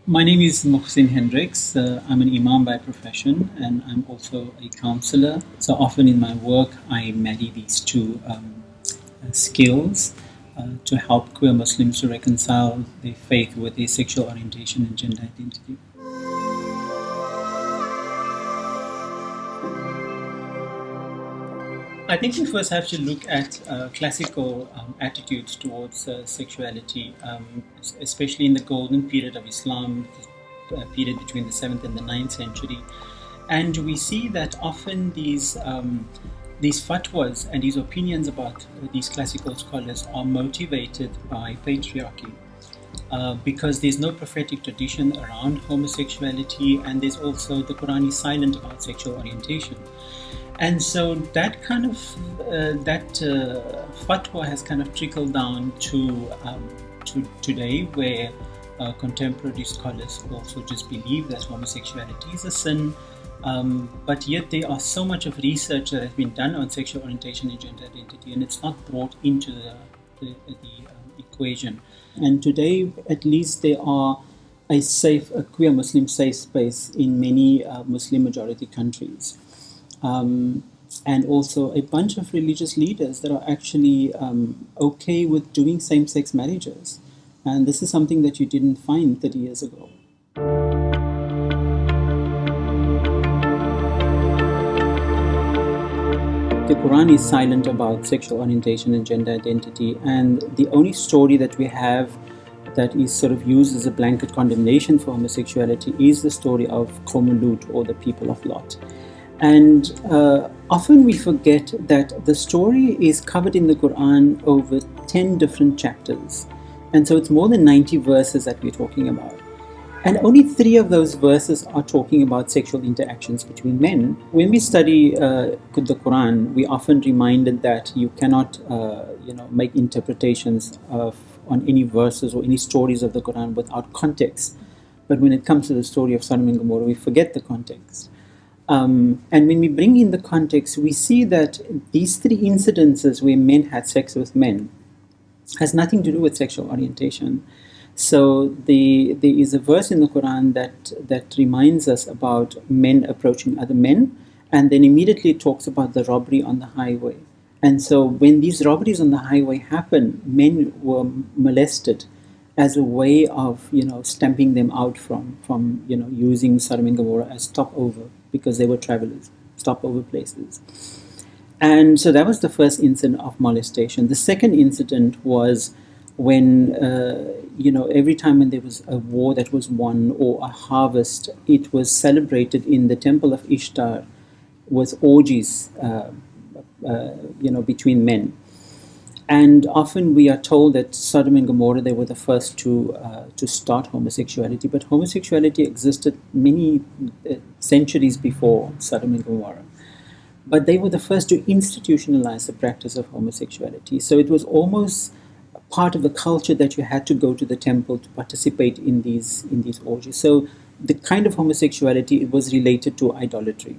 My name is Muhsin Hendricks. I'm an Imam by profession and I'm also a counselor. So often in my work, I marry these two skills to help queer Muslims to reconcile their faith with their sexual orientation and gender identity. I think we first have to look at classical attitudes towards sexuality, especially in the golden period of Islam, the period between the 7th and the 9th century. And we see that often these fatwas and these opinions about these classical scholars are motivated by patriarchy. Because there's no prophetic tradition around homosexuality, and there's also the Quran is silent about sexual orientation. And so that kind of fatwa has kind of trickled down to today, where contemporary scholars also just believe that homosexuality is a sin. But yet there are so much of research that has been done on sexual orientation and gender identity, and it's not brought into the equation. And today, at least, there are a queer Muslim safe space in many Muslim majority countries. And also a bunch of religious leaders that are actually okay with doing same-sex marriages. And this is something that you didn't find 30 years ago. The Quran is silent about sexual orientation and gender identity, and the only story that we have that is sort of used as a blanket condemnation for homosexuality is the story of Qawm Lut, or the people of Lot. And often we forget that the story is covered in the Quran over 10 different chapters. And so it's more than 90 verses that we're talking about. And only 3 of those verses are talking about sexual interactions between men. When we study the Quran, we often reminded that you cannot make interpretations on any verses or any stories of the Quran without context. But when it comes to the story of Sodom and Gomorrah, we forget the context. And when we bring in the context, we see that these 3 incidences where men had sex with men has nothing to do with sexual orientation. So there is a verse in the Quran that reminds us about men approaching other men, and then immediately it talks about the robbery on the highway. And so when these robberies on the highway happen, men were molested as a way of stamping them out from using Sodom and Gomorrah as stopover, because they were travelers, stopover places. And so that was the first incident of molestation. The second incident was when every time when there was a war that was won or a harvest, it was celebrated in the temple of Ishtar with orgies between men. And often we are told that Sodom and Gomorrah, they were the first to start homosexuality, but homosexuality existed many centuries before Sodom and Gomorrah. But they were the first to institutionalize the practice of homosexuality. So it was almost part of the culture that you had to go to the temple to participate in these orgies. So the kind of homosexuality, it was related to idolatry.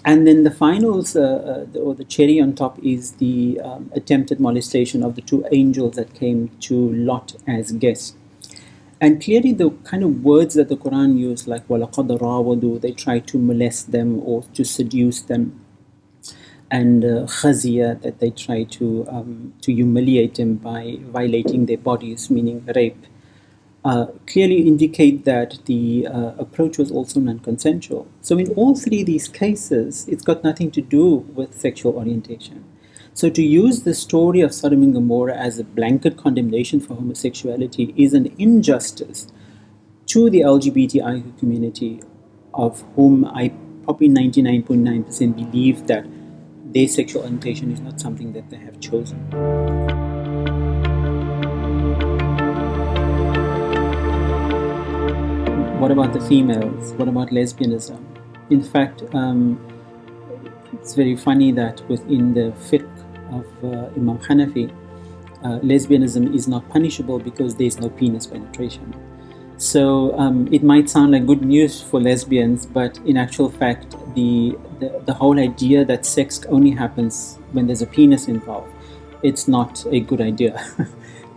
And then the finals, or the cherry on top, is the attempted molestation of the 2 angels that came to Lot as guests. And clearly the kind of words that the Quran used, like وَلَقَدْ رَاوَدُوا, they try to molest them or to seduce them. And khaziyah, that they try to humiliate them by violating their bodies, meaning rape, clearly indicate that the approach was also non-consensual. So in all 3 of these cases, it's got nothing to do with sexual orientation. So to use the story of Sodom and Gomorrah as a blanket condemnation for homosexuality is an injustice to the LGBTIQ community, of whom I probably 99.9% believe that their sexual orientation is not something that they have chosen. What about the females? What about lesbianism? In fact, it's very funny that within the Fiqh of Imam Hanafi, lesbianism is not punishable because there is no penis penetration. So it might sound like good news for lesbians, but in actual fact, the whole idea that sex only happens when there's a penis involved, it's not a good idea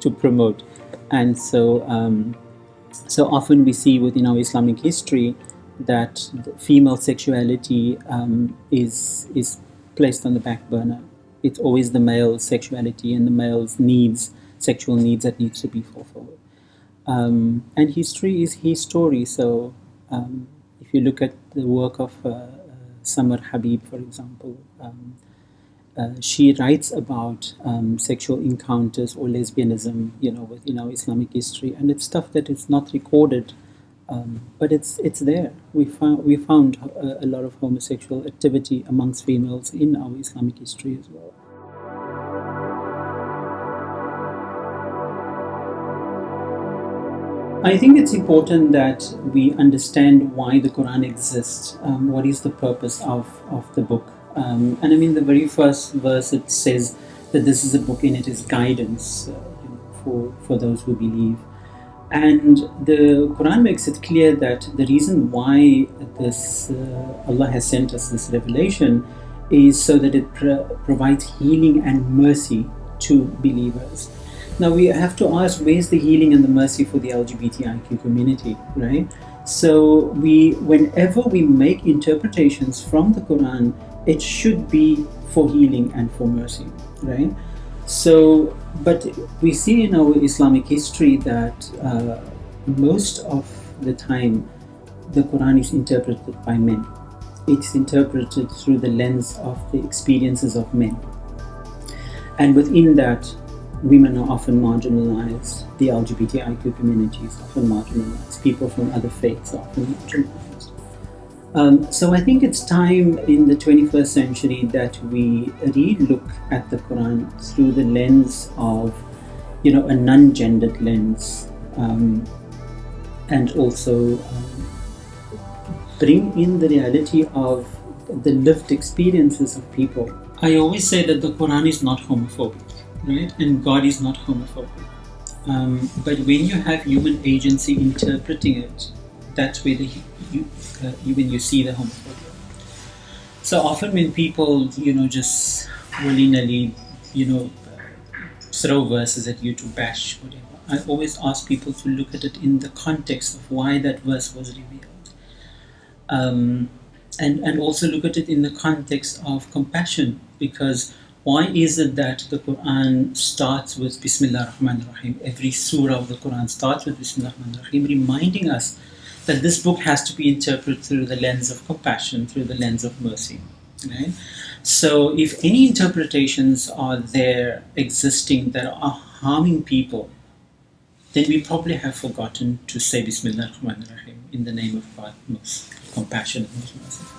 to promote. And so So often we see within our Islamic history that female sexuality is placed on the back burner. It's always the male's sexuality and the male's needs, sexual needs, that needs to be fulfilled. And history is his story. So if you look at the work of Samar Habib, for example, she writes about sexual encounters or lesbianism, within our Islamic history, and it's stuff that is not recorded, but it's there. We found a lot of homosexual activity amongst females in our Islamic history as well. I think it's important that we understand why the Quran exists. What is the purpose of the book? And I mean, the very first verse, it says that this is a book and it is guidance for those who believe. And the Quran makes it clear that the reason why Allah has sent us this revelation is so that it provides healing and mercy to believers. Now we have to ask, where's the healing and the mercy for the LGBTIQ community, right? So whenever we make interpretations from the Quran, it should be for healing and for mercy, right? So, but we see in our Islamic history that most of the time the Quran is interpreted by men. It's interpreted through the lens of the experiences of men. And within that, women are often marginalized, the LGBTIQ community is often marginalized, people from other faiths are often marginalized. So I think it's time in the 21st century that we re-look at the Quran through the lens of, a non-gendered lens, and also bring in the reality of the lived experiences of people. I always say that the Quran is not homophobic, right? And God is not homophobic. But when you have human agency interpreting it, that's where when you see the homophobia. So often when people, just willy-nilly, throw verses at you to bash whatever, I always ask people to look at it in the context of why that verse was revealed. And also look at it in the context of compassion, because why is it that the Quran starts with Bismillah ar-Rahman ar-Rahim? Every surah of the Quran starts with Bismillah ar-Rahman ar-Rahim, reminding us that this book has to be interpreted through the lens of compassion, through the lens of mercy, right? So if any interpretations are there existing that are harming people, then we probably have forgotten to say Bismillah ar-Rahman ar-Rahim in the name of God, most compassionate, most merciful.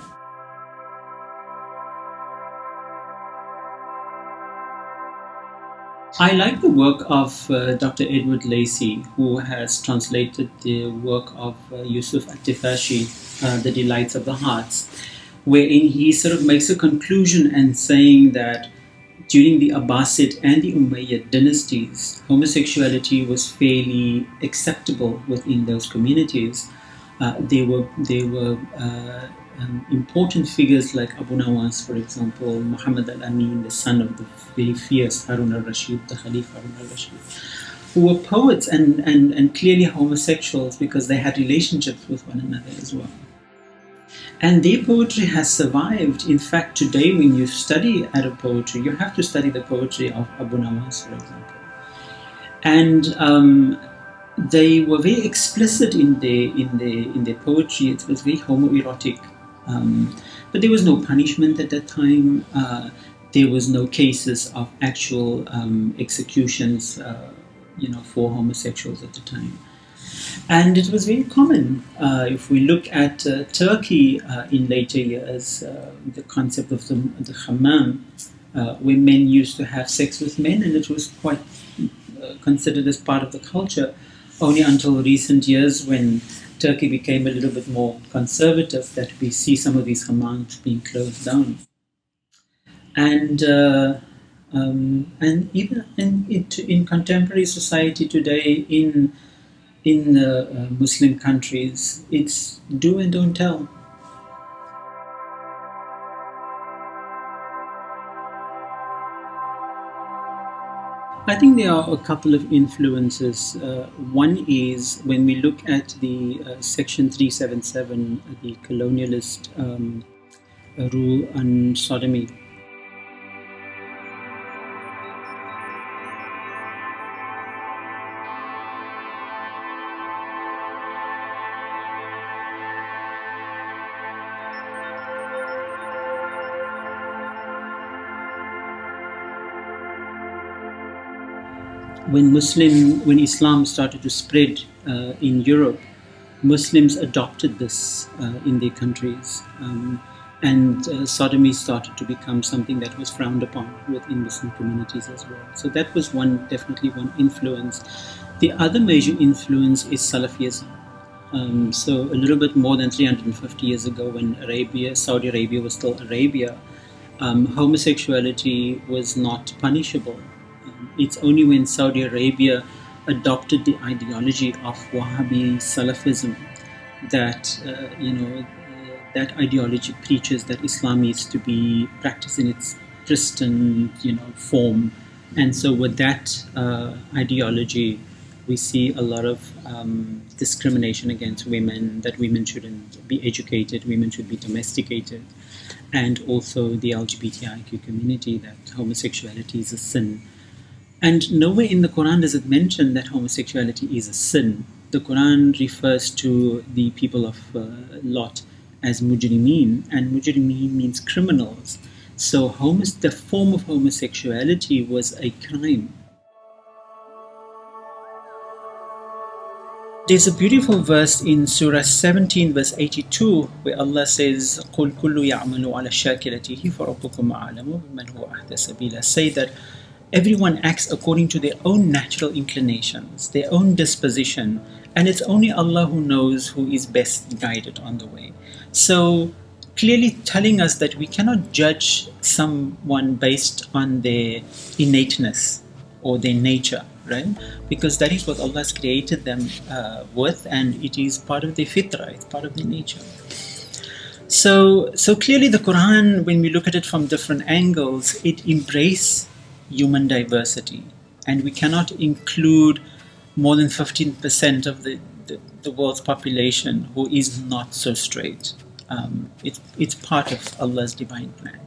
I like the work of Dr. Edward Lacey, who has translated the work of Yusuf At-Tifashi, The Delights of the Hearts, wherein he sort of makes a conclusion and saying that during the Abbasid and the Umayyad dynasties, homosexuality was fairly acceptable within those communities. There were important figures like Abu Nawas, for example, Muhammad al-Amin, the son of the very fierce Harun al-Rashid, the Khalif Harun al-Rashid, who were poets and clearly homosexuals because they had relationships with one another as well. And their poetry has survived. In fact, today when you study Arab poetry, you have to study the poetry of Abu Nawas, for example. And they were very explicit in their poetry. It was very homoerotic. But there was no punishment at that time. There was no cases of actual executions, for homosexuals at the time. And it was very common. If we look at Turkey in later years, the concept of the hammam, where men used to have sex with men, and it was quite considered as part of the culture, only until recent years when Turkey became a little bit more conservative that we see some of these hammams being closed down. And even in contemporary society today, in Muslim countries, it's do and don't tell. I think there are a couple of influences. One is when we look at the Section 377, the colonialist rule on sodomy. When Islam started to spread in Europe, Muslims adopted this in their countries, and sodomy started to become something that was frowned upon within Muslim communities as well. So that was definitely one influence. The other major influence is Salafism. So a little bit more than 350 years ago, when Saudi Arabia was still Arabia, homosexuality was not punishable. It's only when Saudi Arabia adopted the ideology of Wahhabi Salafism that that ideology preaches that Islam needs to be practiced in its pristine form, and so with that ideology, we see a lot of discrimination against women, that women shouldn't be educated, women should be domesticated, and also the LGBTIQ community, that homosexuality is a sin. And nowhere in the Quran does it mention that homosexuality is a sin. The Quran refers to the people of Lot as mujrimeen, and mujrimeen means criminals. So the form of homosexuality was a crime. There's a beautiful verse in Surah 17, verse 82, where Allah says, قُلْ كُلُّ يَعْمَلُ عَلَى شَاكِلَتِهِ فَرَبُّكُمْ أَعْلَمُ بِمَنْ هُوَ أَهْدَى سَبِيلًا. Say that everyone acts according to their own natural inclinations, their own disposition, and it's only Allah who knows who is best guided on the way. So clearly telling us that we cannot judge someone based on their innateness or their nature, right? Because that is what Allah has created them with, and it is part of their fitrah, it's part of their nature. So clearly the Quran, when we look at it from different angles, it embraces human diversity, and we cannot include more than 15% of the world's population who is not so straight. It's part of Allah's divine plan.